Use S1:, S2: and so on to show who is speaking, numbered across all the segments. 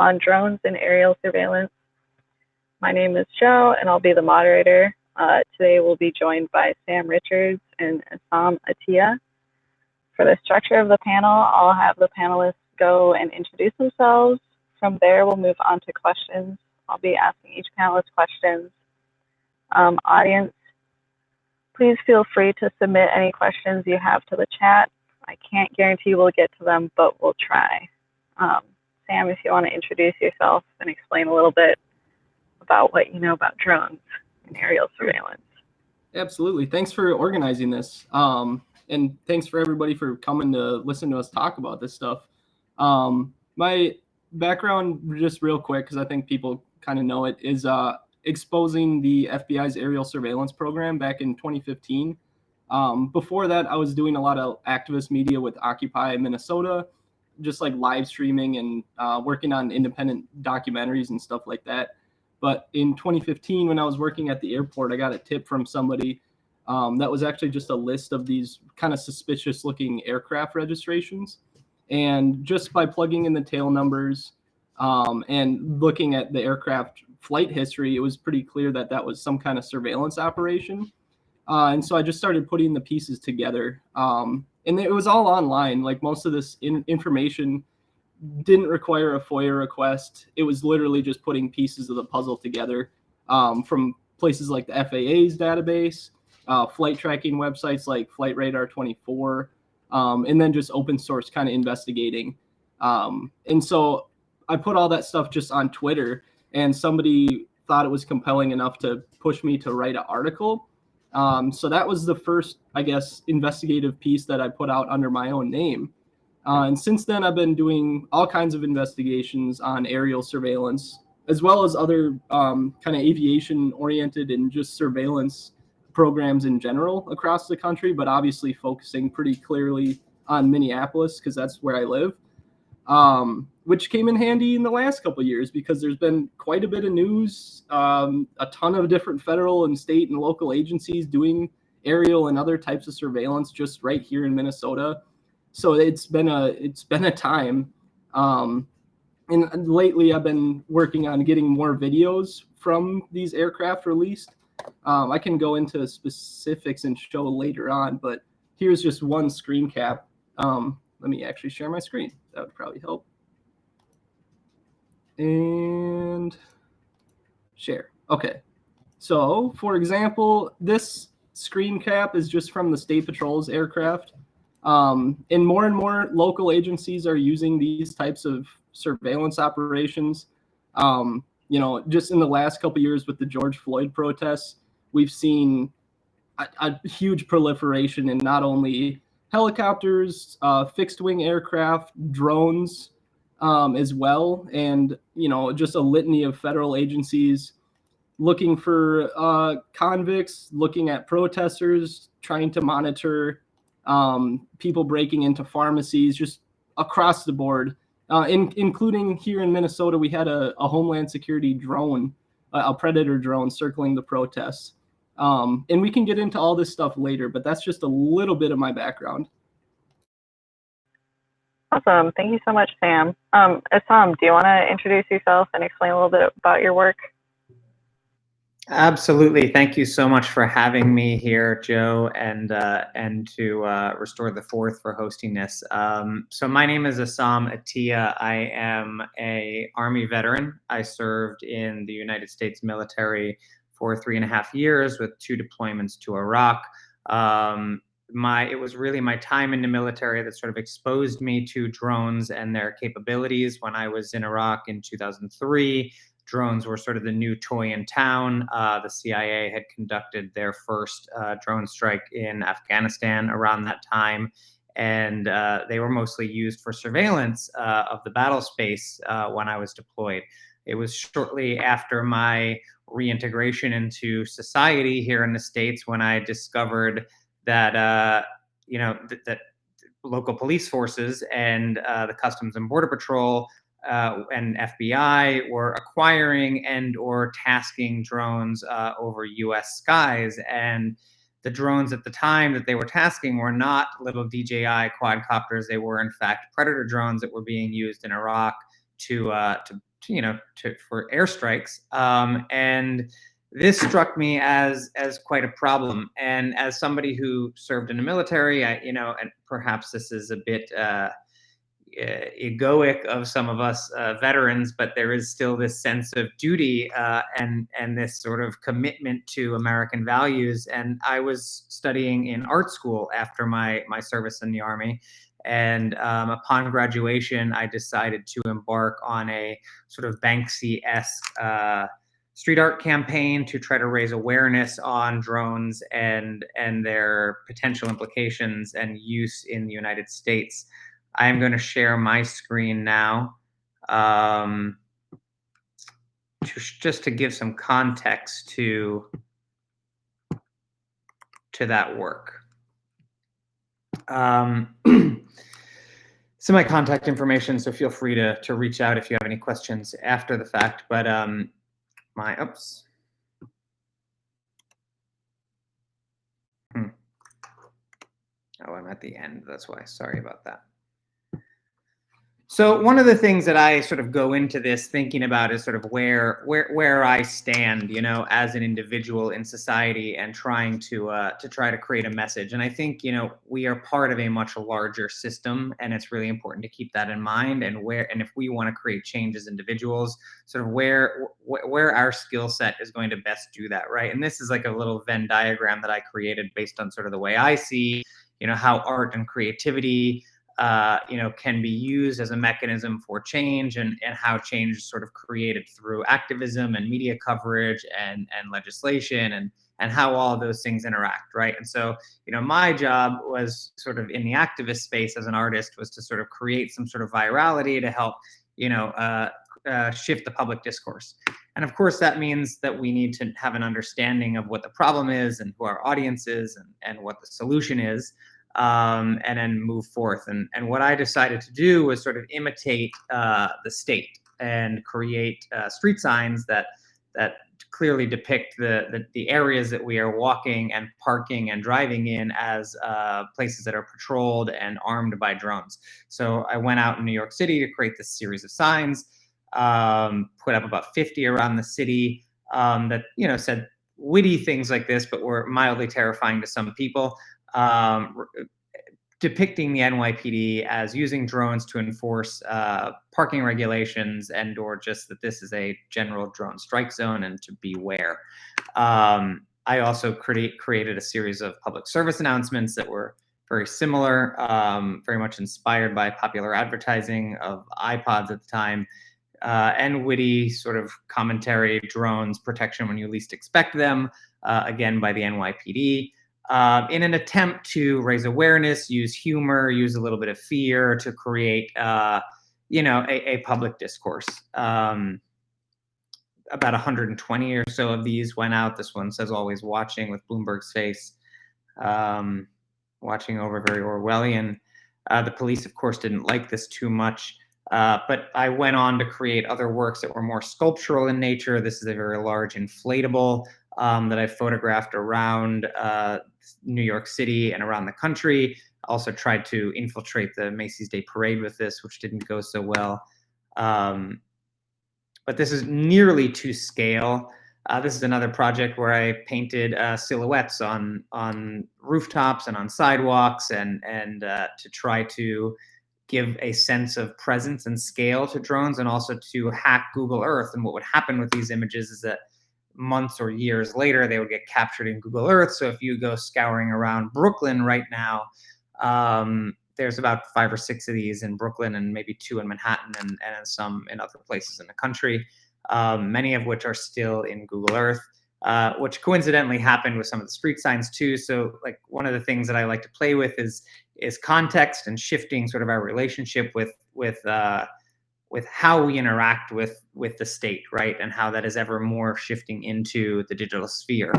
S1: on drones and aerial surveillance. My name is Joe, and I'll be the moderator. Today we'll be joined by Sam Richards and Essam Attia. For the structure of the panel, I'll have the panelists go and introduce themselves. From there, we'll move on to questions. I'll be asking each panelist questions. Audience, please feel free to submit any questions you have to the chat. I can't guarantee we'll get to them, but we'll try. Sam, if you want to introduce yourself and explain a little bit about what you know about drones and aerial surveillance.
S2: Absolutely. Thanks for organizing this. And thanks for everybody for coming to listen to us talk about this stuff. My background, just real quick, because I think people kind of know it, is exposing the FBI's aerial surveillance program back in 2015. Before that, I was doing a lot of activist media with Occupy Minnesota, just like live streaming and working on independent documentaries and stuff like that. But in 2015, when I was working at the airport, I got a tip from somebody that was actually just a list of these kind of suspicious looking aircraft registrations. And just by plugging in the tail numbers and looking at the aircraft flight history, it was pretty clear that that was some kind of surveillance operation. And so I just started putting the pieces together. And it was all online. Like most of this information didn't require a FOIA request. It was literally just putting pieces of the puzzle together from places like the FAA's database, flight tracking websites like Flight Radar 24, and then just open source kind of investigating. And so I put all that stuff just on Twitter, and somebody thought it was compelling enough to push me to write an article. So that was the first, I guess, investigative piece that I put out under my own name. And since then, I've been doing all kinds of investigations on aerial surveillance, as well as other kind of aviation-oriented and just surveillance programs in general across the country, but obviously focusing pretty clearly on Minneapolis because that's where I live, which came in handy in the last couple of years because there's been quite a bit of news, a ton of different federal and state and local agencies doing aerial and other types of surveillance just right here in Minnesota. So it's been a time. And lately I've been working on getting more videos from these aircraft released. I can go into specifics and show later on, but here's just one screen cap. Let me actually share my screen. That would probably help. And share. Okay. So for example, this screen cap is just from the State Patrol's aircraft. And more local agencies are using these types of surveillance operations. Just in the last couple of years with the George Floyd protests, we've seen a huge proliferation in not only helicopters, fixed wing aircraft, drones as well, and just a litany of federal agencies looking for convicts, looking at protesters, trying to monitor people breaking into pharmacies, just across the board, including here in Minnesota. We had a Homeland Security drone, a Predator drone circling the protests. And we can get into all this stuff later, but that's just a little bit of my background.
S1: Awesome. Thank you so much, Sam. Essam, do you want to introduce yourself and explain a little bit about your work?
S3: Absolutely. Thank you so much for having me here, Joe, and to Restore the Fourth for hosting this. So my name is Essam Attia. I am an Army veteran. I served in the United States military for 3.5 years with 2 deployments to Iraq. It was really my time in the military that sort of exposed me to drones and their capabilities. When I was in Iraq in 2003, drones were sort of the new toy in town. The CIA had conducted their first drone strike in Afghanistan around that time, and they were mostly used for surveillance of the battle space when I was deployed. It was shortly after my reintegration into society here in the States when I discovered that that local police forces and the Customs and Border Patrol and FBI were acquiring and or tasking drones over U.S. skies. And the drones at the time that they were tasking were not little DJI quadcopters. They were, in fact, Predator drones that were being used in Iraq to for airstrikes. And this struck me as quite a problem. And as somebody who served in the military, and perhaps this is a bit egoic of some of us veterans, but there is still this sense of duty and this sort of commitment to American values. And I was studying in art school after my service in the Army. And upon graduation, I decided to embark on a sort of Banksy-esque street art campaign to try to raise awareness on drones and their potential implications and use in the United States. I'm going to share my screen now just to give some context to that work. So my contact information, so feel free to reach out if you have any questions after the fact. But oops. Oh, I'm at the end. That's why. Sorry about that. So one of the things that I sort of go into this thinking about is sort of where I stand, as an individual in society, and trying to try to create a message. And I think, we are part of a much larger system, and it's really important to keep that in mind. And if we want to create change as individuals, sort of where our skill set is going to best do that, right? And this is like a little Venn diagram that I created based on sort of the way I see, how art and creativity can be used as a mechanism for change, and how change is sort of created through activism and media coverage and legislation, and how all of those things interact, right? And so, my job was sort of in the activist space as an artist was to sort of create some sort of virality to help, shift the public discourse. And of course, that means that we need to have an understanding of what the problem is and who our audience is and what the solution is. And then move forth. And what I decided to do was sort of imitate the state and create street signs that clearly depict the areas that we are walking and parking and driving in as places that are patrolled and armed by drones. So I went out in New York City to create this series of signs, put up about 50 around the city that said witty things like this, but were mildly terrifying to some people. Depicting the NYPD as using drones to enforce parking regulations, or just that this is a general drone strike zone and to beware. I also created a series of public service announcements that were very similar, very much inspired by popular advertising of iPods at the time, and witty sort of commentary, drones, protection when you least expect them, again by the NYPD. In an attempt to raise awareness, use humor, use a little bit of fear to create, a public discourse. About 120 or so of these went out. This one says "Always watching" with Bloomberg's face, watching over, very Orwellian. The police, of course, didn't like this too much, but I went on to create other works that were more sculptural in nature. This is a very large inflatable that I photographed around New York City and around the country. Also tried to infiltrate the Macy's Day Parade with this, which didn't go so well. But this is nearly to scale. This is another project where I painted silhouettes on rooftops and on sidewalks, and to try to give a sense of presence and scale to drones, and also to hack Google Earth. And what would happen with these images is that months or years later, they would get captured in Google Earth. So if you go scouring around Brooklyn right now, there's about 5 or 6 of these in Brooklyn, and maybe 2 in Manhattan, and some in other places in the country, many of which are still in Google Earth, which coincidentally happened with some of the street signs too. So like one of the things that I like to play with is context and shifting sort of our relationship with how we interact with the state, right? And how that is ever more shifting into the digital sphere.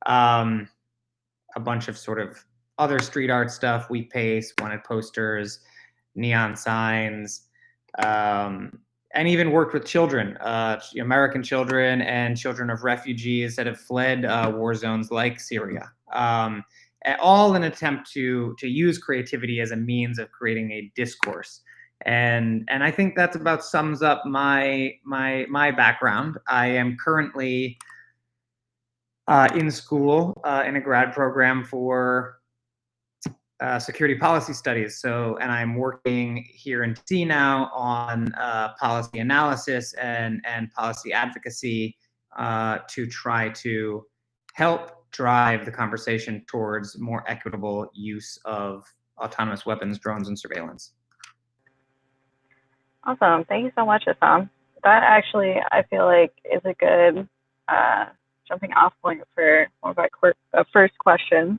S3: A bunch of sort of other street art stuff, wheat paste, wanted posters, neon signs, and even worked with children, American children and children of refugees that have fled war zones like Syria. All in an attempt to use creativity as a means of creating a discourse. And I think that's about sums up my background. I am currently in school in a grad program for security policy studies. And I'm working here in DC now on policy analysis and policy advocacy to try to help drive the conversation towards more equitable use of autonomous weapons, drones, and surveillance.
S1: Awesome. Thank you so much, Essam. That actually, I feel like, is a good jumping off point for one of our first questions,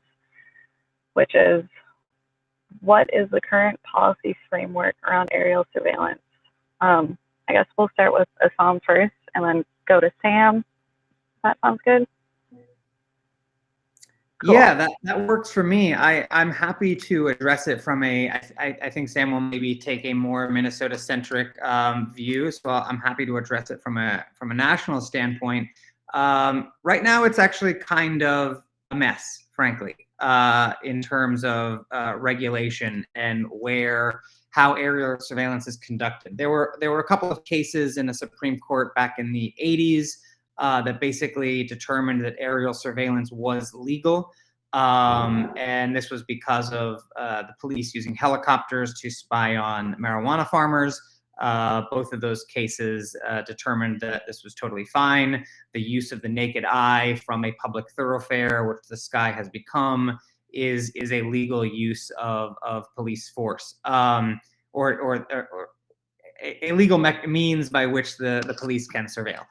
S1: which is, what is the current policy framework around aerial surveillance? I guess we'll start with Essam first and then go to Sam. That sounds good?
S3: Cool. Yeah, that works for me. I'm happy to address it from I think Sam will maybe take a more Minnesota-centric view, so I'm happy to address it from a national standpoint. Right now, it's actually kind of a mess, frankly, in terms of regulation and how aerial surveillance is conducted. There were a couple of cases in the Supreme Court back in the 80s that basically determined that aerial surveillance was legal. And this was because of the police using helicopters to spy on marijuana farmers. Both of those cases determined that this was totally fine. The use of the naked eye from a public thoroughfare, which the sky has become, is a legal use of police force, or a legal means by which the police can surveil.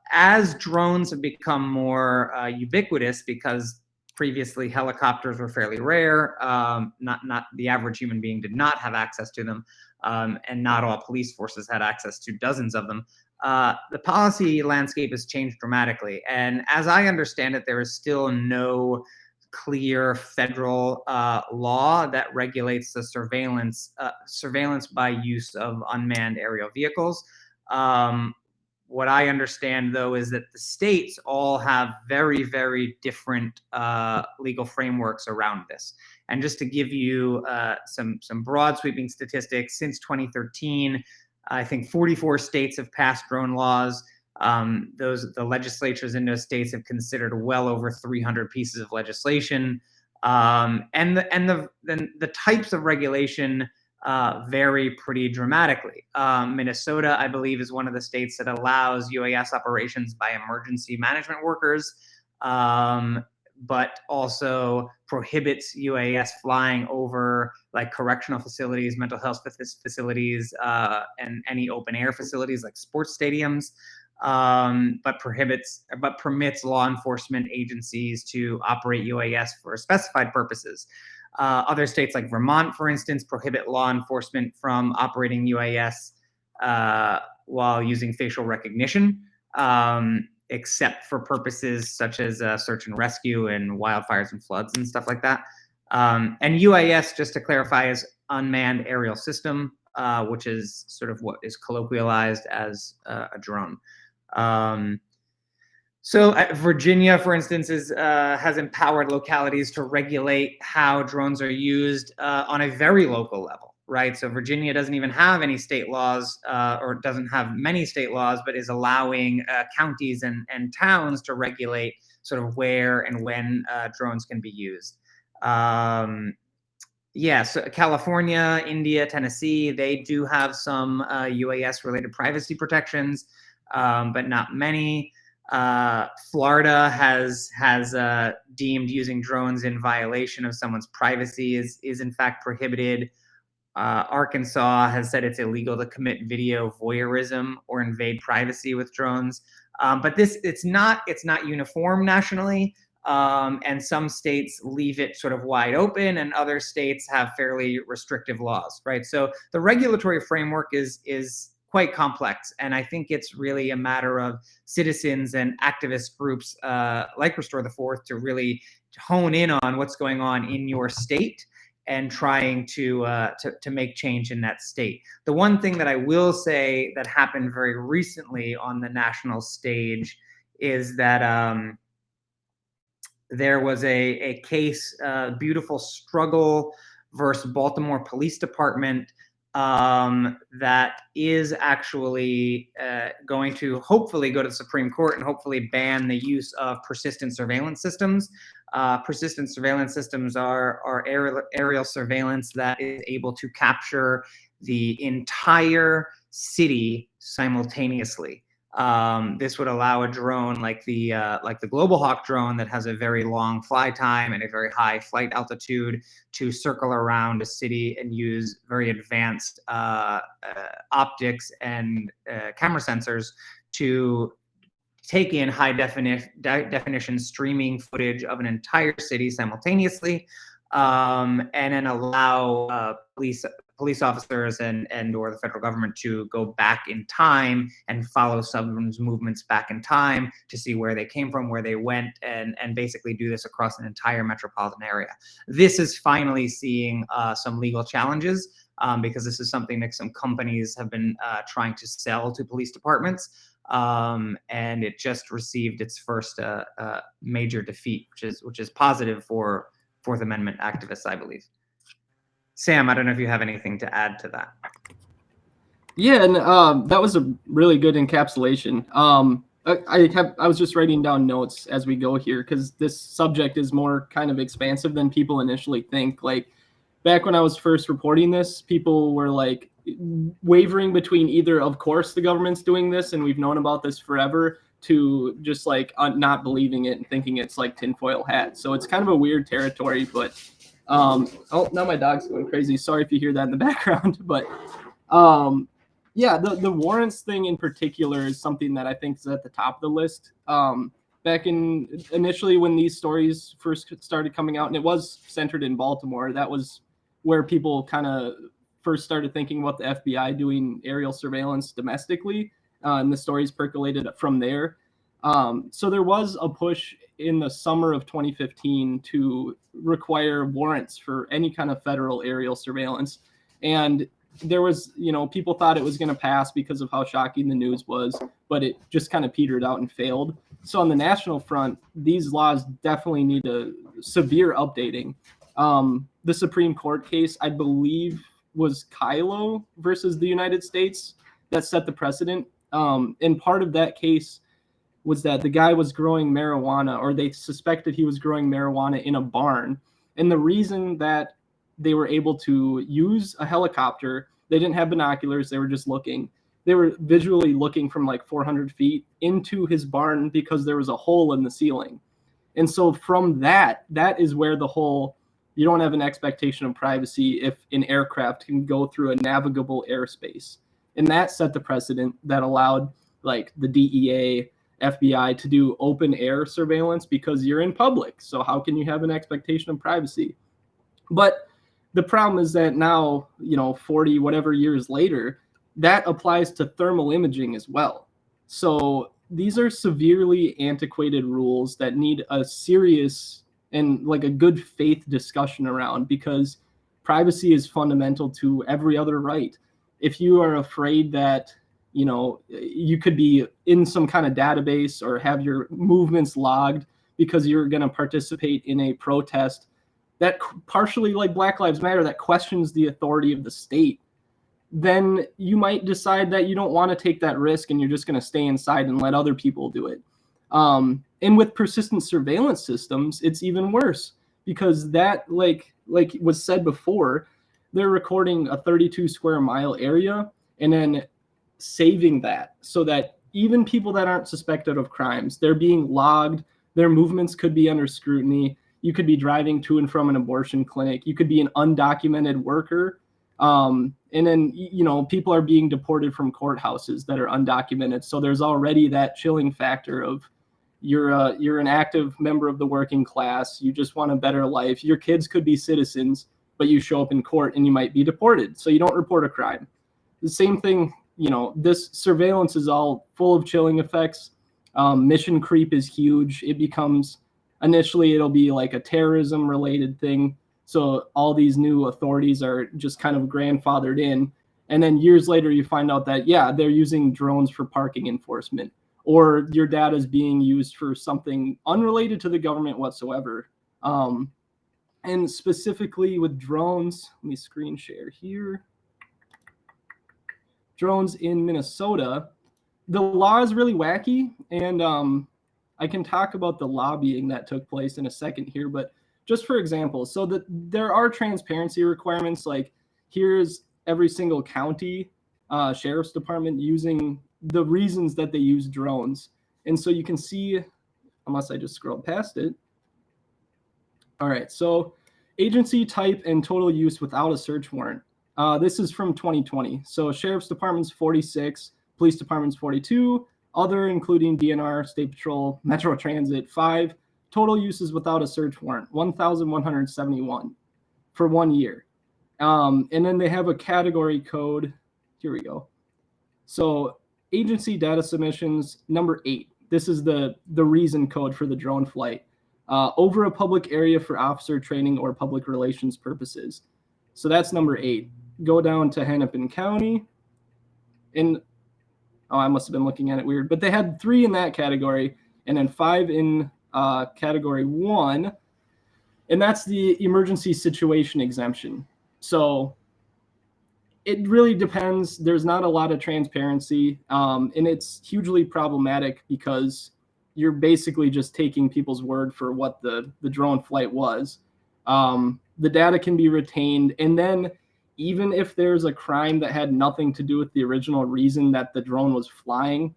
S3: As drones have become more ubiquitous, because previously helicopters were fairly rare, not the average human being did not have access to them, and not all police forces had access to dozens of them. The policy landscape has changed dramatically, and as I understand it, there is still no clear federal law that regulates the surveillance by use of unmanned aerial vehicles. What I understand, though, is that the states all have very, very different legal frameworks around this. And just to give you some broad sweeping statistics, since 2013, I think 44 states have passed drone laws. The legislatures in those states have considered well over 300 pieces of legislation. And the types of regulation vary pretty dramatically. Minnesota, I believe, is one of the states that allows UAS operations by emergency management workers, but also prohibits UAS flying over like correctional facilities, mental health facilities, and any open air facilities like sports stadiums, but permits law enforcement agencies to operate UAS for specified purposes. Other states like Vermont, for instance, prohibit law enforcement from operating UAS while using facial recognition, except for purposes such as search and rescue and wildfires and floods and stuff like that. And UAS, just to clarify, is unmanned aerial system, which is sort of what is colloquialized as a drone. So Virginia, for instance, has empowered localities to regulate how drones are used on a very local level, right? So Virginia doesn't even have any state laws, or doesn't have many state laws, but is allowing counties and towns to regulate sort of where and when drones can be used. Yeah, so California, India, Tennessee, they do have some UAS-related privacy protections, but not many. Florida has deemed using drones in violation of someone's privacy is in fact prohibited. Arkansas has said it's illegal to commit video voyeurism or invade privacy with drones. But it's not uniform nationally. And some states leave it sort of wide open, and other states have fairly restrictive laws, right? So the regulatory framework is quite complex, and I think it's really a matter of citizens and activist groups like Restore the Fourth to really hone in on what's going on in your state and trying to make change in that state. The one thing that I will say that happened very recently on the national stage is that there was a case, Beautiful Struggle versus Baltimore Police Department, that is actually going to hopefully go to the Supreme Court and hopefully ban the use of persistent surveillance systems. Persistent surveillance systems are aerial surveillance that is able to capture the entire city simultaneously. This would allow a drone like the Global Hawk drone that has a very long fly time and a very high flight altitude to circle around a city and use very advanced optics and camera sensors to take in high definition streaming footage of an entire city simultaneously, and then allow police officers and or the federal government to go back in time and follow someone's movements back in time to see where they came from, where they went, and basically do this across an entire metropolitan area. This is finally seeing some legal challenges because this is something that some companies have been trying to sell to police departments. And it just received its first major defeat, which is positive for Fourth Amendment activists, I believe. Sam, I don't know if you have anything to add to that.
S2: Yeah, and that was a really good encapsulation. I was just writing down notes as we go here because this subject is more kind of expansive than people initially think. Like back when I was first reporting this, people were like wavering between either, of course, the government's doing this and we've known about this forever, to just like not believing it and thinking it's like tinfoil hat. So it's kind of a weird territory, but oh, now my dog's going crazy. Sorry if you hear that in the background, but yeah, the warrants thing in particular is something that I think is at the top of the list. Back in initially when these stories first started coming out, and it was centered in Baltimore, that was where people kind of first started thinking about the FBI doing aerial surveillance domestically, and the stories percolated from there. So there was a push in the summer of 2015 to require warrants for any kind of federal aerial surveillance. And there was, people thought it was going to pass because of how shocking the news was, but it just kind of petered out and failed. So on the national front, these laws definitely need a severe updating. The Supreme Court case, I believe, was Kylo versus the United States that set the precedent. And part of that case was that the guy was growing marijuana, or they suspected he was growing marijuana in a barn. And the reason that they were able to use a helicopter, they didn't have binoculars, they were just looking. They were visually looking from like 400 feet into his barn because there was a hole in the ceiling. And so from that is where the whole, you don't have an expectation of privacy if an aircraft can go through a navigable airspace. And that set the precedent that allowed like the DEA, FBI to do open air surveillance because you're in public. So how can you have an expectation of privacy? But the problem is that now, 40 whatever years later, that applies to thermal imaging as well. So these are severely antiquated rules that need a serious and like a good faith discussion around, because privacy is fundamental to every other right. If you are afraid that you could be in some kind of database or have your movements logged because you're going to participate in a protest that partially, like Black Lives Matter, that questions the authority of the state, then you might decide that you don't want to take that risk and you're just going to stay inside and let other people do it. And with persistent surveillance systems, it's even worse because that, like was said before, they're recording a 32 square mile area and then saving that so that even people that aren't suspected of crimes, they're being logged, their movements could be under scrutiny. You could be driving to and from an abortion clinic. You could be an undocumented worker. And then, people are being deported from courthouses that are undocumented. So there's already that chilling factor of you're an active member of the working class. You just want a better life. Your kids could be citizens, but you show up in court and you might be deported. So you don't report a crime. The same thing, this surveillance is all full of chilling effects. Mission creep is huge. It becomes, initially it'll be like a terrorism related thing. So all these new authorities are just kind of grandfathered in. And then years later, you find out that, they're using drones for parking enforcement, or your data is being used for something unrelated to the government whatsoever. And specifically with drones, let me screen share here. drones in Minnesota. The law is really wacky, and I can talk about the lobbying that took place in a second here, but just for example, so that there are transparency requirements, like here's every single county sheriff's department using the reasons that they use drones. And so you can see, unless I just scroll past it. All right, so agency type and total use without a search warrant. This is from 2020. So sheriff's department's 46, police department's 42, other including DNR, state patrol, metro transit 5. Total uses without a search warrant 1,171 for 1 year. And then they have a category code. Here we go. So agency data submissions number 8. This is the reason code for the drone flight. Over a public area for officer training or public relations purposes. So that's number 8. Go down to Hennepin County. And I must have been looking at it weird, but they had 3 in that category and then 5 in category 1. And that's the emergency situation exemption. So it really depends. There's not a lot of transparency, and it's hugely problematic because you're basically just taking people's word for what the drone flight was. The data can be retained, and then even if there's a crime that had nothing to do with the original reason that the drone was flying,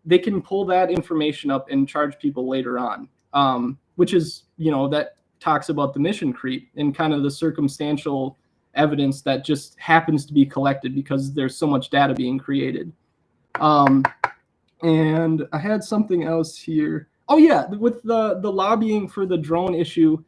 S2: they can pull that information up and charge people later on, which is, that talks about the mission creep and kind of the circumstantial evidence that just happens to be collected because there's so much data being created. And I had something else here. Oh yeah, with the lobbying for the drone issue,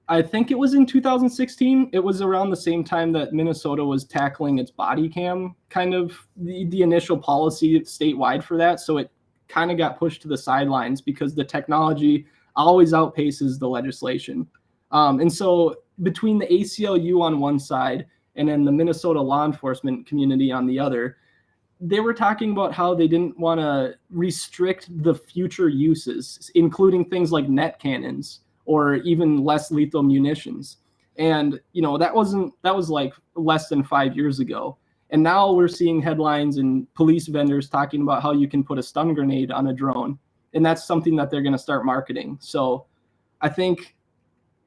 S2: I think it was in 2016. It was around the same time that Minnesota was tackling its body cam, kind of the initial policy statewide for that. So it kind of got pushed to the sidelines because the technology always outpaces the legislation. And so between the ACLU on one side and then the Minnesota law enforcement community on the other, they were talking about how they didn't want to restrict the future uses, including things like net cannons or even less lethal munitions. And, that was like less than 5 years ago. And now we're seeing headlines and police vendors talking about how you can put a stun grenade on a drone. And that's something that they're going to start marketing. So I think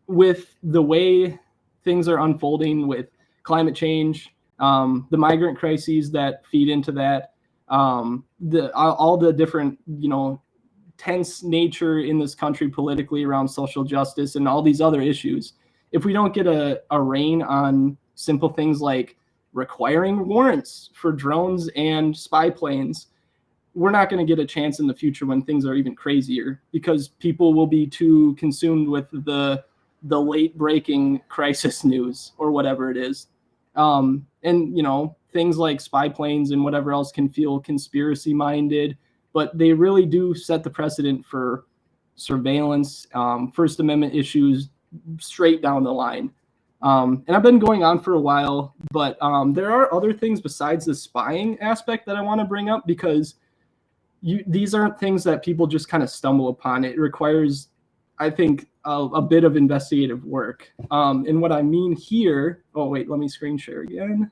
S2: with the way things are unfolding with climate change, the migrant crises that feed into that, all the different, tense nature in this country politically around social justice and all these other issues, if we don't get a rein on simple things like requiring warrants for drones and spy planes, we're not going to get a chance in the future when things are even crazier because people will be too consumed with the late breaking crisis news or whatever it is. And, things like spy planes and whatever else can feel conspiracy minded, but they really do set the precedent for surveillance, First Amendment issues straight down the line. And I've been going on for a while, but there are other things besides the spying aspect that I want to bring up because these aren't things that people just kind of stumble upon. It requires, I think, a bit of investigative work. And what I mean here, let me screen share again.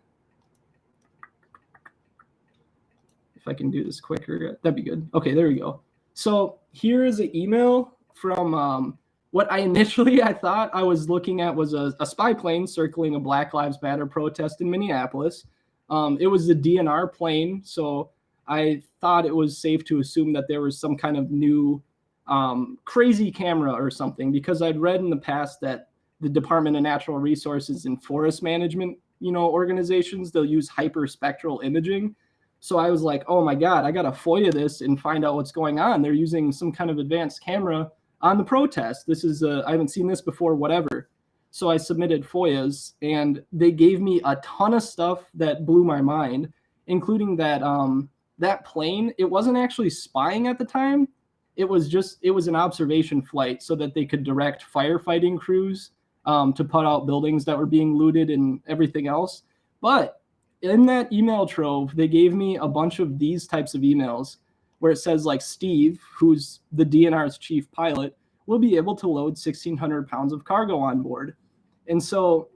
S2: If I can do this quicker, that'd be good. Okay, there we go. So here is an email from what I thought I was looking at was a spy plane circling a Black Lives Matter protest in Minneapolis. It was the DNR plane, so I thought it was safe to assume that there was some kind of new crazy camera or something, because I'd read in the past that the Department of Natural Resources and Forest Management, organizations, they'll use hyperspectral imaging. So I was like, oh my God, I got to FOIA this and find out what's going on. They're using some kind of advanced camera on the protest. This is I haven't seen this before, whatever. So I submitted FOIAs and they gave me a ton of stuff that blew my mind, including that that plane, it wasn't actually spying at the time. It was an observation flight so that they could direct firefighting crews to put out buildings that were being looted and everything else. But in that email trove, they gave me a bunch of these types of emails where it says like Steve, who's the DNR's chief pilot, will be able to load 1,600 pounds of cargo on board. And so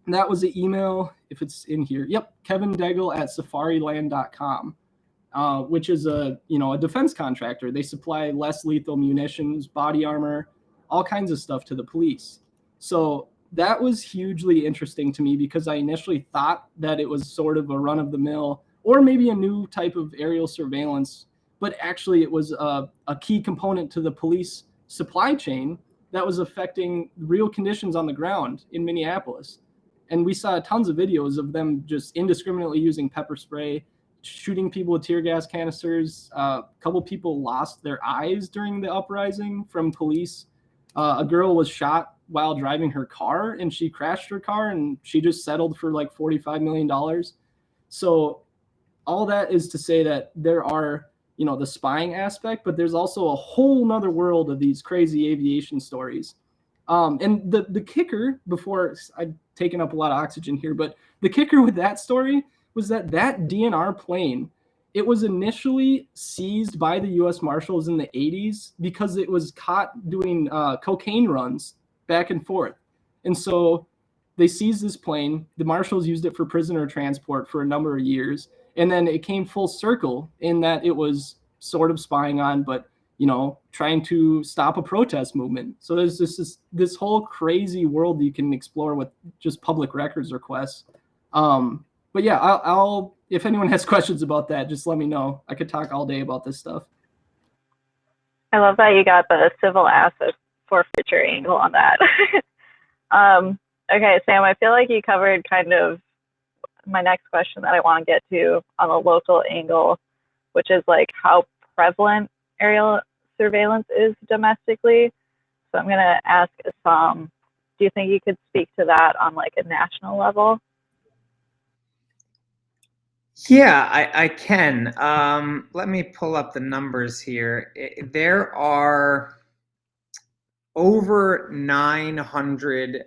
S2: And that was the email, if it's in here. Yep, Kevin Daigle at safariland.com, which is a defense contractor. They supply less lethal munitions, body armor, all kinds of stuff to the police. So that was hugely interesting to me because I initially thought that it was sort of a run-of-the-mill or maybe a new type of aerial surveillance, but actually it was a key component to the police supply chain that was affecting real conditions on the ground in Minneapolis. And we saw tons of videos of them just indiscriminately using pepper spray, shooting people with tear gas canisters. A couple people lost their eyes during the uprising from police. A girl was shot while driving her car, and she crashed her car, and she just settled for like $45 million. So all that is to say that there are, the spying aspect, but there's also a whole nother world of these crazy aviation stories. And the kicker, before I've taken up a lot of oxygen here, but the kicker with that story was that DNR plane, it was initially seized by the U.S. Marshals in the 80s because it was caught doing cocaine runs back and forth. And so they seized this plane. The Marshals used it for prisoner transport for a number of years. And then it came full circle in that it was sort of spying on, but trying to stop a protest movement. So there's this whole crazy world you can explore with just public records requests. But yeah, I'll if anyone has questions about that, just let me know. I could talk all day about this stuff.
S1: I love that you got the civil asset forfeiture angle on that. Okay, Sam, I feel like you covered kind of my next question that I want to get to on a local angle, which is like how prevalent aerial surveillance is domestically. So I'm going to ask Essam, do you think you could speak to that on like a national level?
S3: Yeah, I can. Let me pull up the numbers here. There are over 900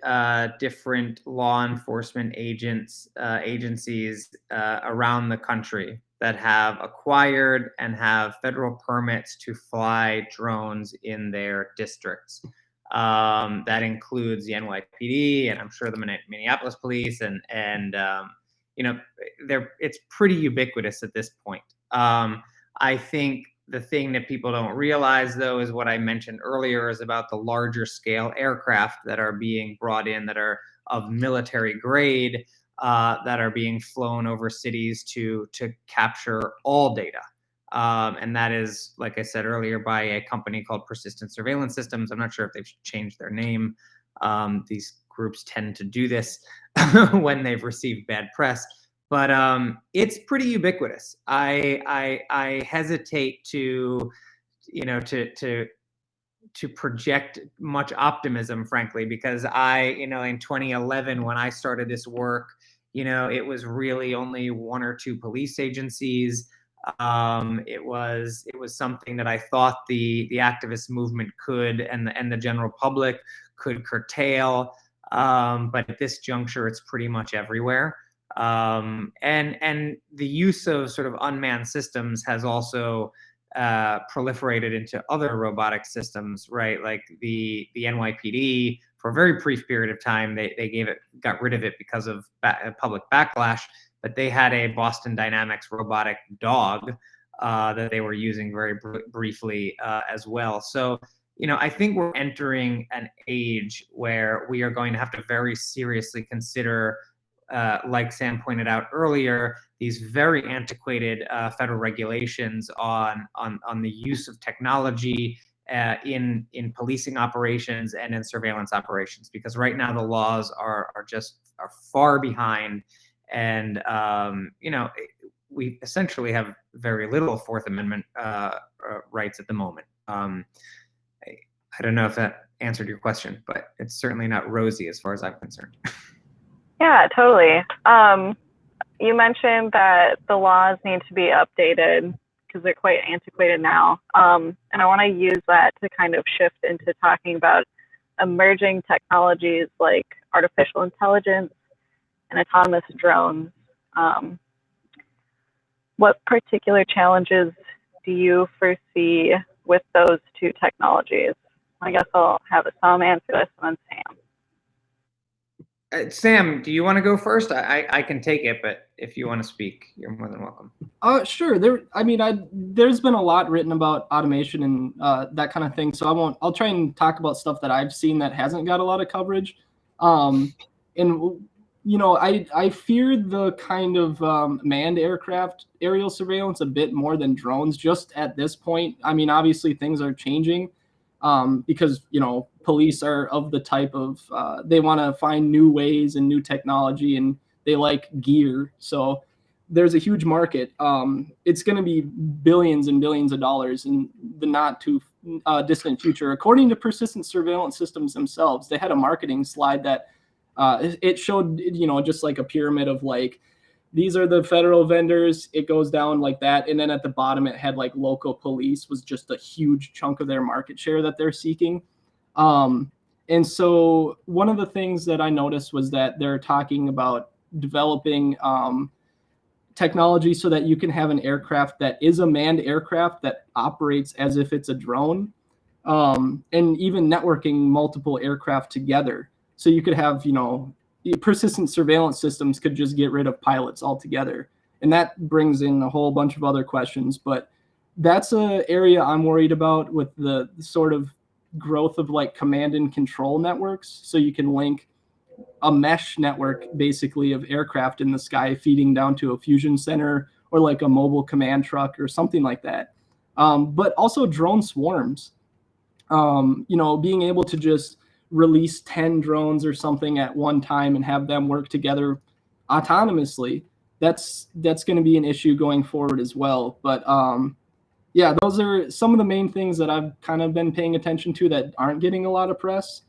S3: different law enforcement agencies around the country that have acquired and have federal permits to fly drones in their districts. That includes the NYPD, and I'm sure the Minneapolis police, and it's pretty ubiquitous at this point. I think the thing that people don't realize, though, is what I mentioned earlier, is about the larger scale aircraft that are being brought in that are of military grade, that are being flown over cities to capture all data. And that is, like I said earlier, by a company called Persistent Surveillance Systems. I'm not sure if they've changed their name. These groups tend to do this when they've received bad press. But it's pretty ubiquitous. I hesitate to project much optimism, frankly, because in 2011, when I started this work, it was really only one or two police agencies. It was something that I thought the activist movement could and the general public could curtail. But at this juncture, it's pretty much everywhere. And the use of sort of unmanned systems has also proliferated into other robotic systems, right? Like the NYPD, for a very brief period of time, they got rid of it because of public backlash, but they had a Boston Dynamics robotic dog that they were using very briefly as well. So, I think we're entering an age where we are going to have to very seriously consider, like Sam pointed out earlier, these very antiquated federal regulations on the use of technology in policing operations and in surveillance operations, because right now the laws are far behind, and we essentially have very little Fourth Amendment rights at the moment. I don't know if that answered your question, but it's certainly not rosy as far as I'm concerned.
S1: Yeah, totally. You mentioned that the laws need to be updated because they're quite antiquated now. And I want to use that to kind of shift into talking about emerging technologies like artificial intelligence and autonomous drones. What particular challenges do you foresee with those two technologies? I guess I'll have Essam answer this and then Sam.
S3: Sam, do you want to go first? I can take it, but if you want to speak, you're more than welcome.
S2: Sure. There's been a lot written about automation and that kind of thing. So I'll try and talk about stuff that I've seen that hasn't got a lot of coverage. And I fear the kind of manned aircraft aerial surveillance a bit more than drones just at this point. I mean, obviously things are changing because, police are of the type of, they want to find new ways and new technology, and they like gear. So there's a huge market. It's going to be billions and billions of dollars in the not too distant future. According to Persistent Surveillance Systems themselves, they had a marketing slide that it showed, just like a pyramid of like, these are the federal vendors. It goes down like that. And then at the bottom, it had like local police was just a huge chunk of their market share that they're seeking. And so one of the things that I noticed was that they're talking about developing technology so that you can have an aircraft that is a manned aircraft that operates as if it's a drone, and even networking multiple aircraft together. So you could have, persistent surveillance systems could just get rid of pilots altogether. And that brings in a whole bunch of other questions. But that's an area I'm worried about with the sort of growth of like command and control networks. So you can link a mesh network basically of aircraft in the sky feeding down to a fusion center or like a mobile command truck or something like that. But also drone swarms, being able to just release 10 drones or something at one time and have them work together autonomously. That's going to be an issue going forward as well. But yeah, those are some of the main things that I've kind of been paying attention to that aren't getting a lot of press.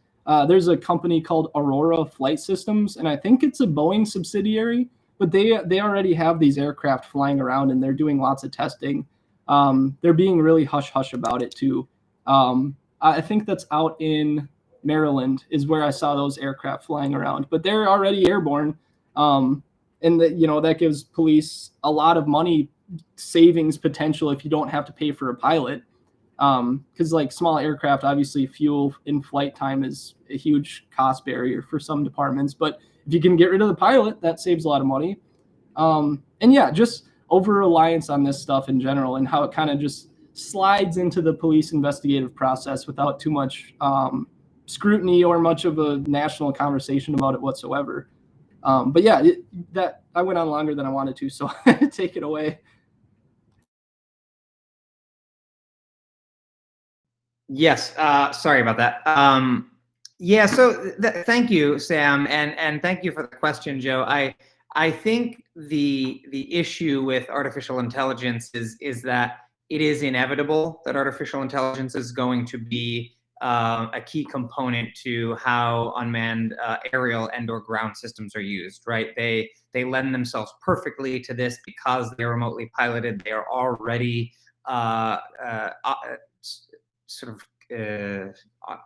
S2: There's a company called Aurora Flight Systems, and I think it's a Boeing subsidiary, but they already have these aircraft flying around and they're doing lots of testing. They're being really hush-hush about it too. I think that's out in Maryland is where I saw those aircraft flying around, but they're already airborne. And that gives police a lot of money savings potential if you don't have to pay for a pilot. Because like small aircraft, obviously fuel in flight time is a huge cost barrier for some departments. But if you can get rid of the pilot, that saves a lot of money. And yeah, just over reliance on this stuff in general and how it kind of just slides into the police investigative process without too much scrutiny or much of a national conversation about it whatsoever. But yeah, that I went on longer than I wanted to, so take it away.
S3: Yes, sorry about that. Yeah, so thank you, Sam, and thank you for the question, Joe. I think the issue with artificial intelligence is that it is inevitable that artificial intelligence is going to be a key component to how unmanned aerial and/or ground systems are used. Right? They lend themselves perfectly to this because they're remotely piloted. They are already sort of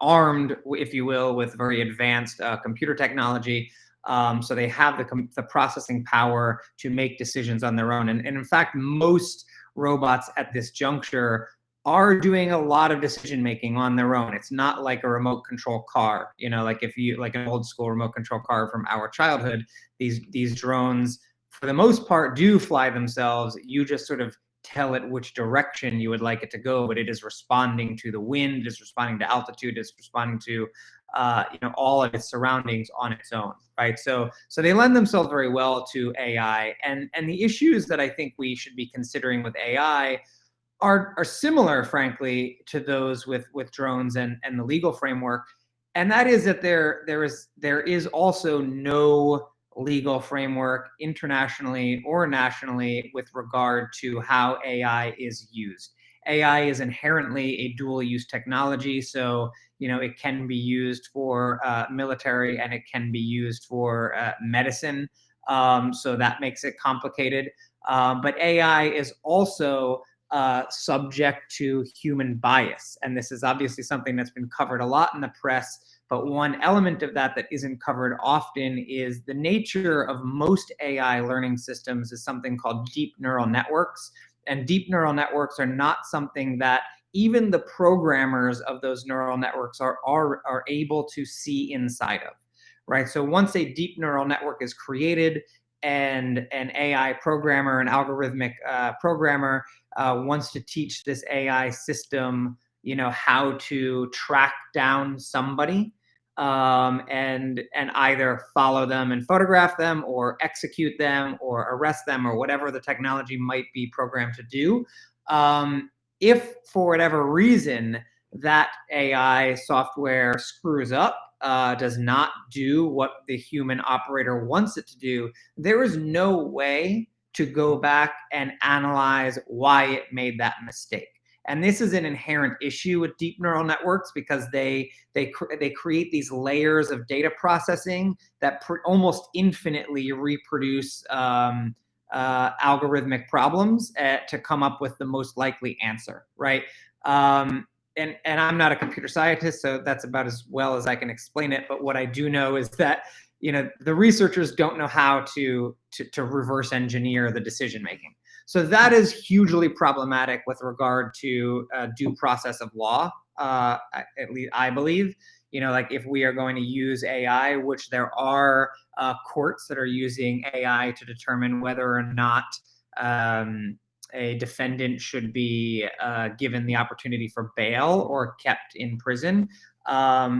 S3: armed, if you will, with very advanced computer technology. So they have the processing power to make decisions on their own. And in fact, most robots at this juncture are doing a lot of decision making on their own. It's not like a remote control car, like an old school remote control car from our childhood. These drones, for the most part, do fly themselves. You just sort of tell it which direction you would like it to go, but it is responding to the wind, it is responding to altitude, it's responding to all of its surroundings on its own, right? So they lend themselves very well to AI, and the issues that I think we should be considering with AI are similar, frankly, to those with drones and the legal framework, and that is that there is also no legal framework internationally or nationally with regard to how AI is used. AI is inherently a dual use technology. So, it can be used for military and it can be used for medicine. So that makes it complicated. But AI is also subject to human bias. And this is obviously something that's been covered a lot in the press. But one element of that isn't covered often is the nature of most AI learning systems is something called deep neural networks. And deep neural networks are not something that even the programmers of those neural networks are able to see inside of, right? So once a deep neural network is created and an AI programmer, an algorithmic programmer wants to teach this AI system, how to track down somebody, and either follow them and photograph them, or execute them, or arrest them, or whatever the technology might be programmed to do. If for whatever reason that AI software screws up, does not do what the human operator wants it to do, there is no way to go back and analyze why it made that mistake. And this is an inherent issue with deep neural networks, because they create these layers of data processing that almost infinitely reproduce algorithmic problems to come up with the most likely answer, right? And I'm not a computer scientist, so that's about as well as I can explain it. But what I do know is that the researchers don't know how to reverse engineer the decision making. So that is hugely problematic with regard to due process of law. At least I believe, like if we are going to use AI, which there are courts that are using AI to determine whether or not a defendant should be given the opportunity for bail or kept in prison,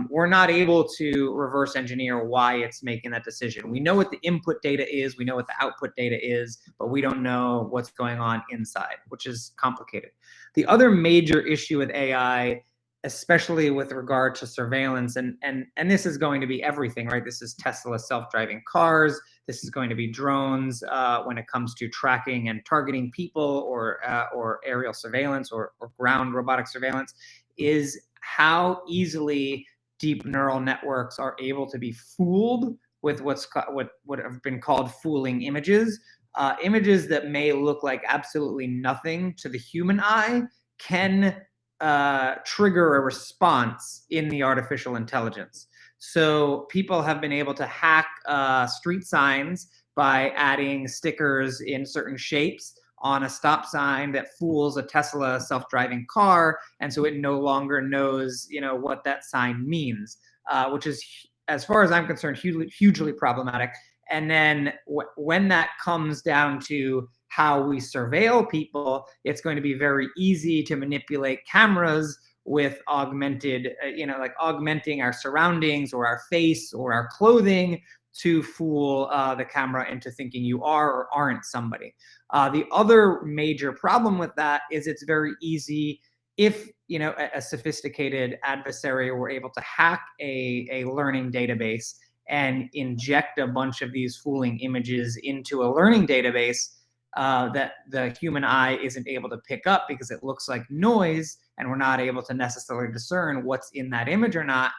S3: we're not able to reverse engineer why it's making that decision. We know what the input data is, we know what the output data is, but we don't know what's going on inside, which is complicated. The other major issue with AI, especially with regard to surveillance, and this is going to be everything, right? This is Tesla self-driving cars. This is going to be drones when it comes to tracking and targeting people, or aerial surveillance, or ground robotic surveillance, is how easily deep neural networks are able to be fooled with what have been called fooling images. Images that may look like absolutely nothing to the human eye can trigger a response in the artificial intelligence. So people have been able to hack street signs by adding stickers in certain shapes on a stop sign that fools a Tesla self-driving car, and so it no longer knows, what that sign means, which is, as far as I'm concerned, hugely problematic. And then when that comes down to how we surveil people, it's going to be very easy to manipulate cameras with augmenting our surroundings, or our face, or our clothing, to fool the camera into thinking you are or aren't somebody. The other major problem with that is it's very easy, if a sophisticated adversary were able to hack a learning database and inject a bunch of these fooling images into a learning database that the human eye isn't able to pick up because it looks like noise, and we're not able to necessarily discern what's in that image or not.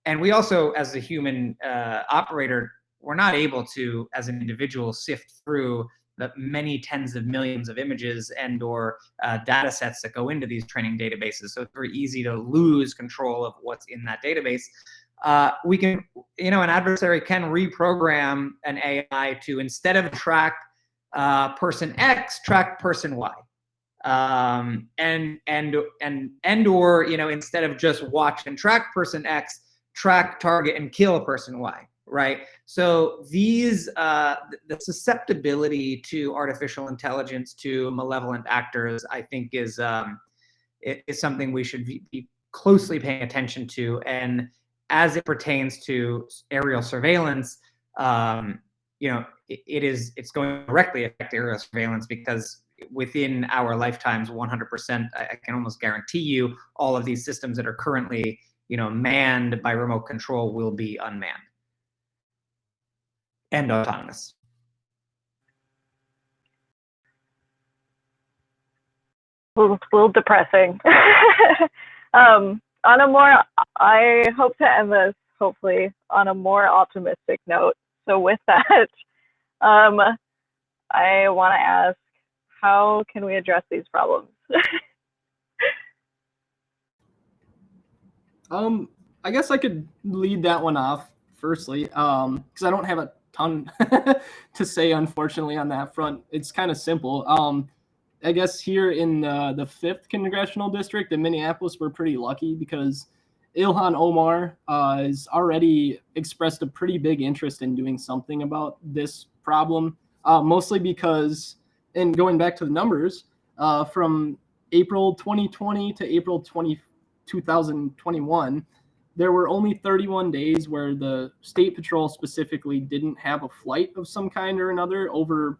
S3: And we also, as a human operator, we're not able to, as an individual, sift through the many tens of millions of images and or data sets that go into these training databases. So it's very easy to lose control of what's in that database. We can, an adversary can reprogram an AI to, instead of track person X, track person Y. And or instead of just watch and track person X, track, target, and kill person Y, right? So these the susceptibility to artificial intelligence, to malevolent actors, I think is something we should be closely paying attention to. And as it pertains to aerial surveillance, it's going to directly affect aerial surveillance, because within our lifetimes, 100%, I can almost guarantee you, all of these systems that are currently, manned by remote control will be unmanned and autonomous.
S1: A little depressing. I hope to end this, hopefully, on a more optimistic note. So with that, I want to ask, how can we address these problems?
S2: I guess I could lead that one off firstly, because I don't have a ton to say, unfortunately, on that front. It's kind of simple. I guess here in the 5th congressional district in Minneapolis, we're pretty lucky because Ilhan Omar has already expressed a pretty big interest in doing something about this problem, mostly because, and going back to the numbers, from April 2020 to April 2021, there were only 31 days where the State Patrol specifically didn't have a flight of some kind or another over,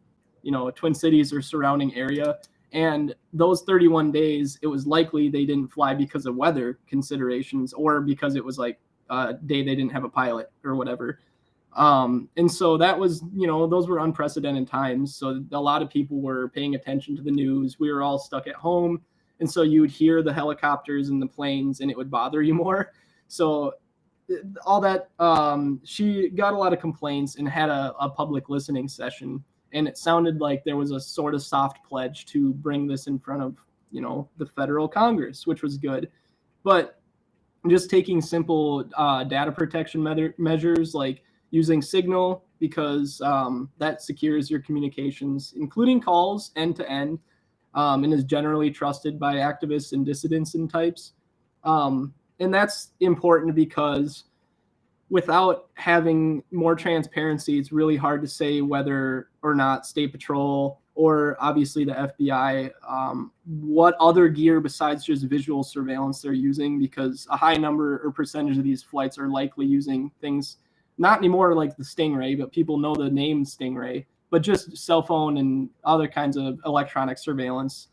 S2: Twin Cities or surrounding area. And those 31 days, it was likely they didn't fly because of weather considerations or because it was like a day they didn't have a pilot or whatever. And so that was, those were unprecedented times. So a lot of people were paying attention to the news. We were all stuck at home. And so you would hear the helicopters and the planes and it would bother you more. So all that, she got a lot of complaints and had a public listening session. And it sounded like there was a sort of soft pledge to bring this in front of, the federal Congress, which was good. But just taking simple data protection measures like using Signal, because that secures your communications, including calls end to end, and is generally trusted by activists and dissidents and types. And that's important because without having more transparency, it's really hard to say whether or not State Patrol or obviously the FBI, what other gear besides just visual surveillance they're using, because a high number or percentage of these flights are likely using things, not anymore like the Stingray, but people know the name Stingray, but just cell phone and other kinds of electronic surveillance.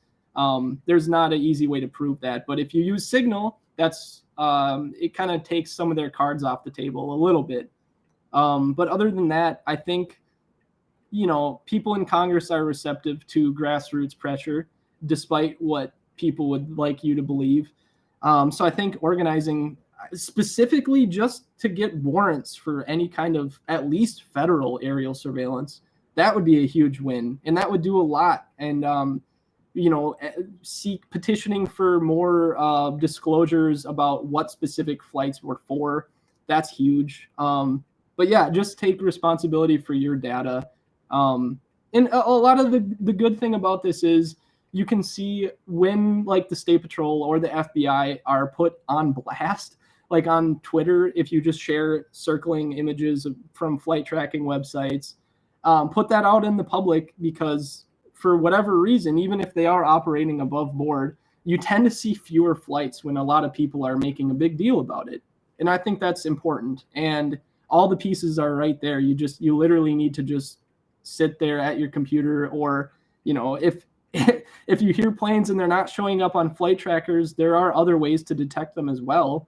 S2: There's not an easy way to prove that. But if you use Signal, that's it kind of takes some of their cards off the table a little bit. But other than that, I think, people in Congress are receptive to grassroots pressure, despite what people would like you to believe. So I think organizing specifically just to get warrants for any kind of at least federal aerial surveillance, that would be a huge win. And that would do a lot. And, seek petitioning for more disclosures about what specific flights were for. That's huge. But yeah, just take responsibility for your data. And a lot of the good thing about this is you can see when like the State Patrol or the FBI are put on blast, like on Twitter, if you just share circling images from flight tracking websites, put that out in the public, because for whatever reason, even if they are operating above board, you tend to see fewer flights when a lot of people are making a big deal about it. And I think that's important. And all the pieces are right there. You literally need to just sit there at your computer, or, if if you hear planes and they're not showing up on flight trackers, there are other ways to detect them as well.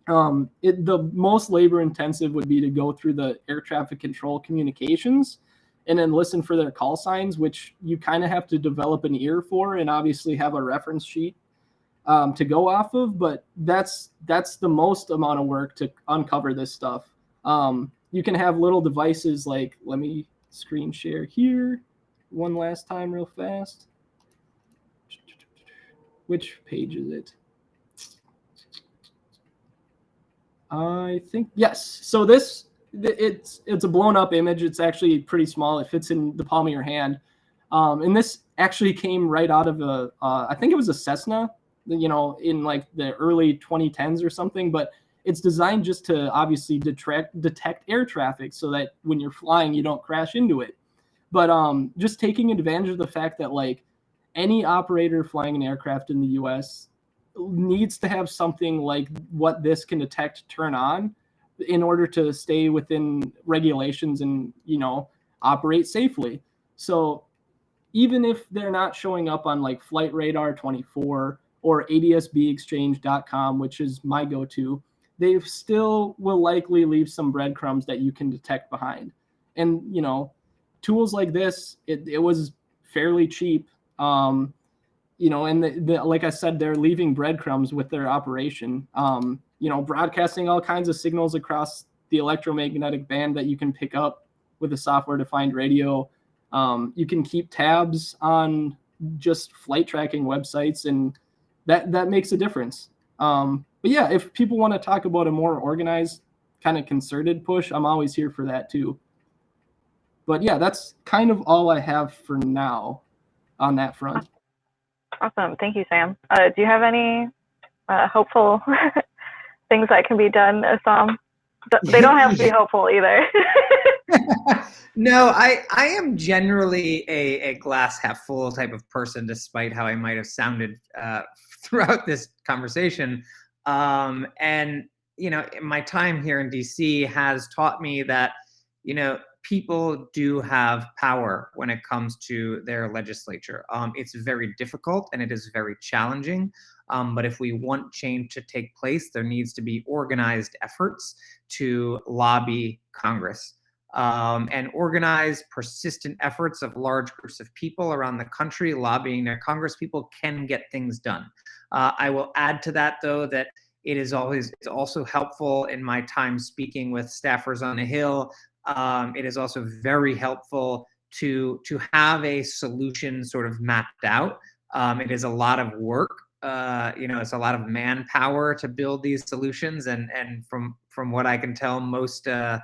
S2: The most labor intensive would be to go through the air traffic control communications and then listen for their call signs, which you kind of have to develop an ear for and obviously have a reference sheet to go off of. But that's the most amount of work to uncover this stuff. You can have little devices like, let me screen share here one last time real fast. Which page is it? I think, yes. So it's a blown up image. It's actually pretty small. It fits in the palm of your hand. And this actually came right out of I think it was a Cessna, in like the early 2010s or something, but it's designed just to obviously detect air traffic so that when you're flying, you don't crash into it. But just taking advantage of the fact that like any operator flying an aircraft in the US needs to have something like what this can detect, turn on, in order to stay within regulations and, operate safely. So even if they're not showing up on like Flight Radar 24 or adsbexchange.com, which is my go-to, they still will likely leave some breadcrumbs that you can detect behind. And, tools like this, it was fairly cheap. And like I said, they're leaving breadcrumbs with their operation. Broadcasting all kinds of signals across the electromagnetic band that you can pick up with a software-defined radio. You can keep tabs on just flight tracking websites, and that makes a difference. But yeah, if people want to talk about a more organized, kind of concerted push, I'm always here for that too. But yeah, that's kind of all I have for now on that front.
S1: Awesome. Thank you, Sam. Do you have any hopeful things that can be done, Essam? They don't have to be hopeful either.
S3: No, I am generally a glass half full type of person, despite how I might have sounded throughout this conversation. And, my time here in DC has taught me that, people do have power when it comes to their legislature. It's very difficult and it is very challenging. But if we want change to take place, there needs to be organized efforts to lobby Congress. And organized, persistent efforts of large groups of people around the country lobbying their Congress people can get things done. I will add to that, though, that it's also helpful in my time speaking with staffers on the Hill. It is also very helpful to have a solution sort of mapped out. It is a lot of work. It's a lot of manpower to build these solutions, and from what I can tell, most of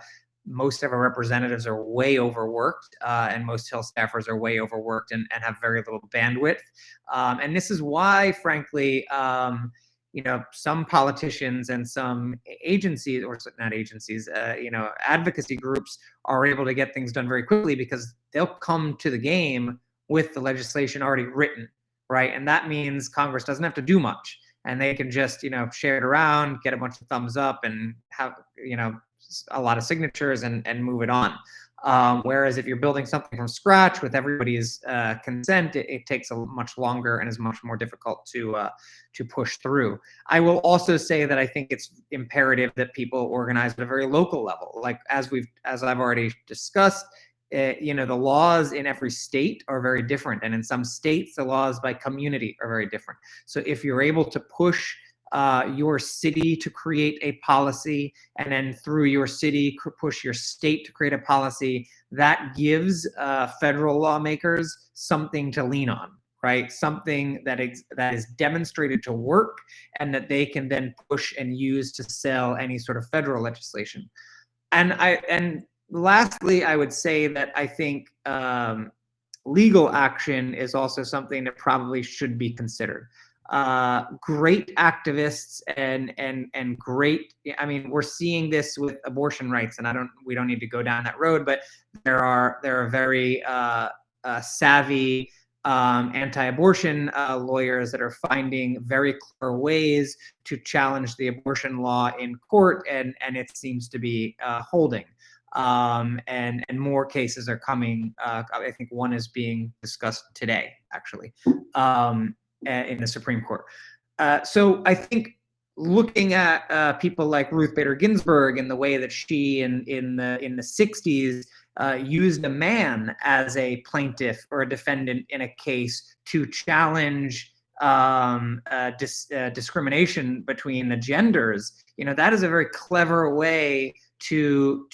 S3: our representatives are way overworked, and most Hill staffers are way overworked and have very little bandwidth. And this is why, frankly, some politicians and some agencies, or not agencies, advocacy groups are able to get things done very quickly because they'll come to the game with the legislation already written, right? And that means Congress doesn't have to do much, and they can just, share it around, get a bunch of thumbs up, and have, a lot of signatures and move it on. Whereas if you're building something from scratch with everybody's consent, it takes a much longer and is much more difficult to push through. I will also say that I think it's imperative that people organize at a very local level. Like as I've already discussed, the laws in every state are very different, and in some states the laws by community are very different. So if you're able to push your city to create a policy, and then through your city push your state to create a policy, that gives federal lawmakers something to lean on, right? Something that is demonstrated to work, and that they can then push and use to sell any sort of federal legislation. And lastly, I would say that I think legal action is also something that probably should be considered. Great activists and great, I mean, we're seeing this with abortion rights, and we don't need to go down that road, but there are very savvy anti-abortion lawyers that are finding very clear ways to challenge the abortion law in court, and it seems to be holding. And more cases are coming. I think one is being discussed today, actually. In the Supreme Court. So I think looking at people like Ruth Bader Ginsburg and the way that she in the 60s used a man as a plaintiff or a defendant in a case to challenge discrimination between the genders, that is a very clever way to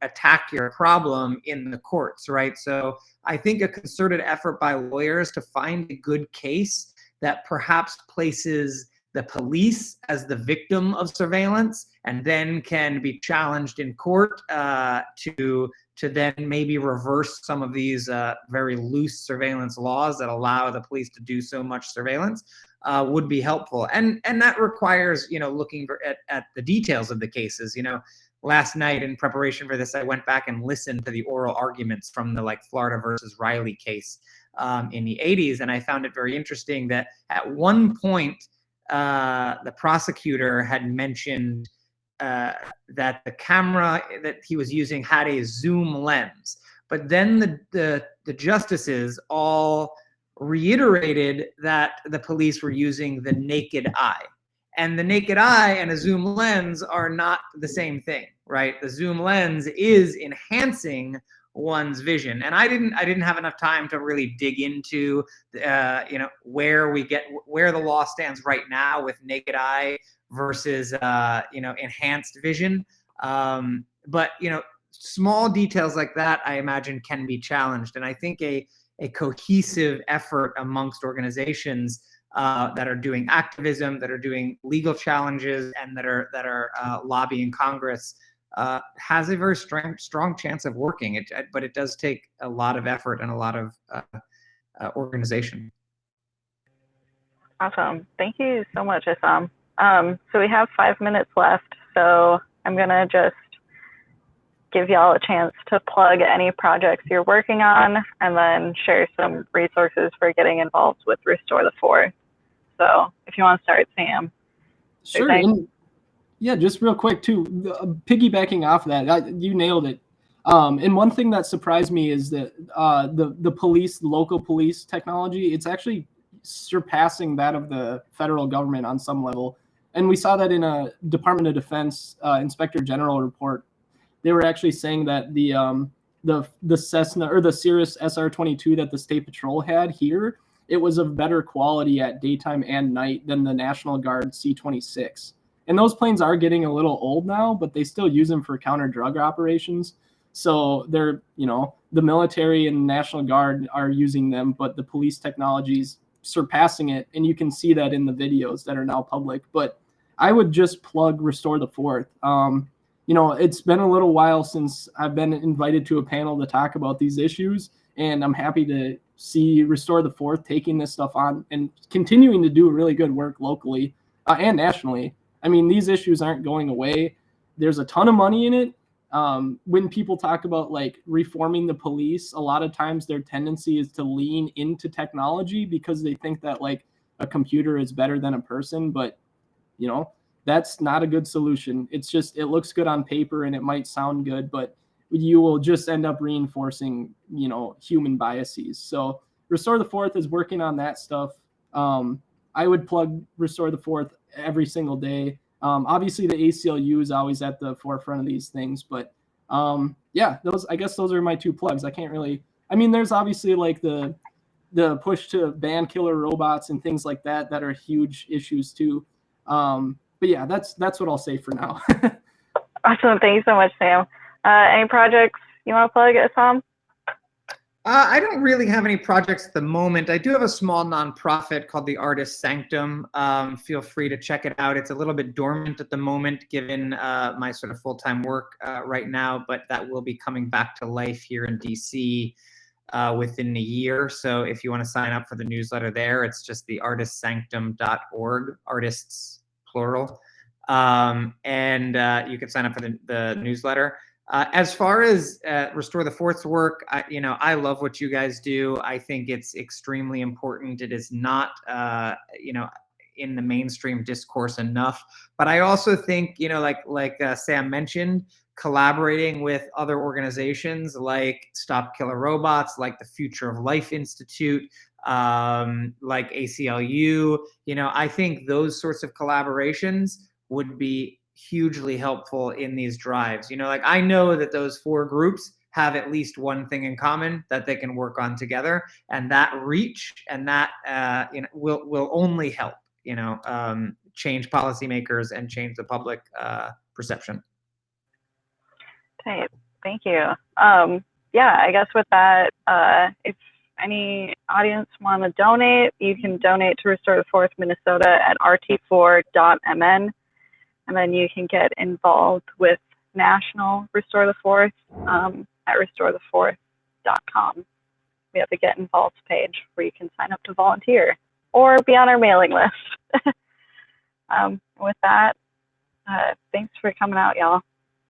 S3: attack your problem in the courts, right? So I think a concerted effort by lawyers to find a good case that perhaps places the police as the victim of surveillance, and then can be challenged in court to then maybe reverse some of these very loose surveillance laws that allow the police to do so much surveillance, would be helpful. And that requires, looking at the details of the cases. Last night in preparation for this, I went back and listened to the oral arguments from the Florida versus Riley case in the 80s. And I found it very interesting that at one point, the prosecutor had mentioned that the camera that he was using had a zoom lens. But then the justices all reiterated that the police were using the naked eye. And the naked eye and a zoom lens are not the same thing, right? The zoom lens is enhancing one's vision, and I didn't have enough time to really dig into, where the law stands right now with naked eye versus enhanced vision. But small details like that, I imagine, can be challenged, and I think a cohesive effort amongst organizations that are doing activism, that are doing legal challenges, and that are lobbying Congress has a very strong chance of working. But it does take a lot of effort and a lot of organization.
S1: Awesome. Thank you so much, Essam. So we have 5 minutes left, so I'm going to just give y'all a chance to plug any projects you're working on and then share some resources for getting involved with Restore the Fourth. So if you want to start, Sam.
S2: Sure. And yeah, just real quick too, piggybacking off that, you nailed it. And one thing that surprised me is that the police, local police technology, it's actually surpassing that of the federal government on some level. And we saw that in a Department of Defense Inspector General report. They were actually saying that the Cessna or the Cirrus SR-22 that the State Patrol had here, it was of better quality at daytime and night than the National Guard C-26. And those planes are getting a little old now, but they still use them for counter-drug operations. So they're, the military and National Guard are using them, but the police technology is surpassing it. And you can see that in the videos that are now public. But I would just plug Restore the Fourth. It's been a little while since I've been invited to a panel to talk about these issues, and I'm happy to see Restore the Fourth taking this stuff on and continuing to do really good work locally and nationally. I mean, these issues aren't going away. There's a ton of money in it. When people talk about like reforming the police, a lot of times their tendency is to lean into technology because they think that like a computer is better than a person, but that's not a good solution. It's just, it looks good on paper and it might sound good, but you will just end up reinforcing, human biases. So Restore the Fourth is working on that stuff. I would plug Restore the Fourth every single day. Obviously the ACLU is always at the forefront of these things, but I guess those are my two plugs. There's obviously like the push to ban killer robots and things like that are huge issues too. But yeah, that's what I'll say for now.
S1: Awesome. Thank you so much, Sam. Any projects you want to plug, Essam?
S3: I don't really have any projects at the moment. I do have a small nonprofit called the Artist Sanctum. Feel free to check it out. It's a little bit dormant at the moment given my sort of full-time work right now, but that will be coming back to life here in DC within a year. So if you want to sign up for the newsletter there, it's just the artistsanctum.org, artists plural. And you can sign up for the newsletter. As far as Restore the Fourth's work, I love what you guys do. I think it's extremely important. It is not, in the mainstream discourse enough. But I also think, like Sam mentioned, collaborating with other organizations like Stop Killer Robots, like the Future of Life Institute, like ACLU, I think those sorts of collaborations would be hugely helpful in these drives. I know that those four groups have at least one thing in common that they can work on together, and that reach and that will only help change policymakers and change the public perception.
S1: Okay, thank you. I guess with that, if any audience want to donate, you can donate to Restore the Fourth Minnesota at rt4.mn. And then you can get involved with National Restore the Fourth at restorethefourth.com. We have a Get Involved page where you can sign up to volunteer or be on our mailing list. With that, thanks for coming out, y'all.